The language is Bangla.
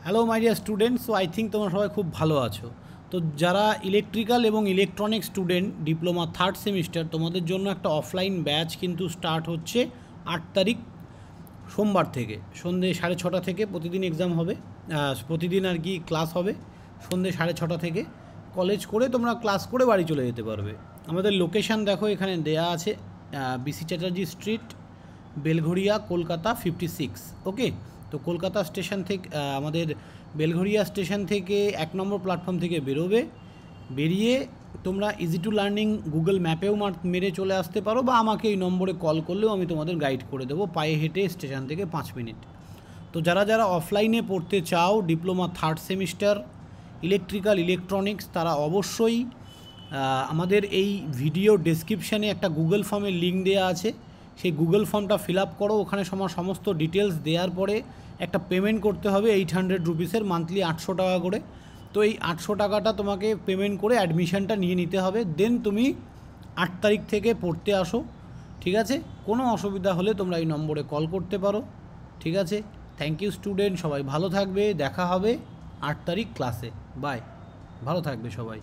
Hello my dear students, so I think তোমরা সবাই খুব ভালো আছো। তো যারা ইলেকট্রিক্যাল এবং electronics student diploma third semester, তোমাদের জন্য একটা অফলাইন ব্যাচ কিন্তু স্টার্ট হচ্ছে 8 তারিখ সোমবার থেকে। সন্ধ্যে 6:30 থেকে প্রতিদিন এক্সাম হবে, প্রতিদিন আর কি ক্লাস হবে। সন্ধ্যে 6:30 থেকে কলেজ করে তোমরা ক্লাস করে বাড়ি চলে যেতে পারবে। আমাদের লোকেশান দেখো এখানে দেয়া আছে, বিসি চ্যাটার্জি স্ট্রিট, বেলঘড়িয়া, কলকাতা 56। ওকে, তো কলকাতা স্টেশন থেকে আমাদের বেলঘড়িয়া স্টেশন থেকে 1 নম্বর প্ল্যাটফর্ম থেকে বেরোবে। বেরিয়ে তোমরা ইজি টু লার্নিং গুগল ম্যাপেও মেরে চলে আসতে পারো, বা আমাকে এই নম্বরে কল করলেও আমি তোমাদের গাইড করে দেবো পায়ে হেঁটে স্টেশন থেকে 5 মিনিট। তো যারা যারা অফলাইনে পড়তে চাও diploma third semester electrical electronics, তারা অবশ্যই আমাদের এই ভিডিও ডেসক্রিপশানে একটা গুগল ফর্মের লিঙ্ক দেওয়া আছে, সেই গুগল ফর্মটা ফিল আপ করো। ওখানে সমস্ত ডিটেলস দেওয়ার পরে একটা পেমেন্ট করতে হবে 800 রুপিসের, মান্থলি 800 টাকা করে। তো এই 800 টাকাটা তোমাকে পেমেন্ট করে অ্যাডমিশানটা নিয়ে নিতে হবে। দেন তুমি 8 তারিখ থেকে পড়তে আসো, ঠিক আছে? কোনো অসুবিধা হলে তোমরা এই নম্বরে কল করতে পারো, ঠিক আছে? থ্যাংক ইউ স্টুডেন্ট, সবাই ভালো থাকবে, দেখা হবে 8 তারিখ ক্লাসে। বাই, ভালো থাকবে সবাই।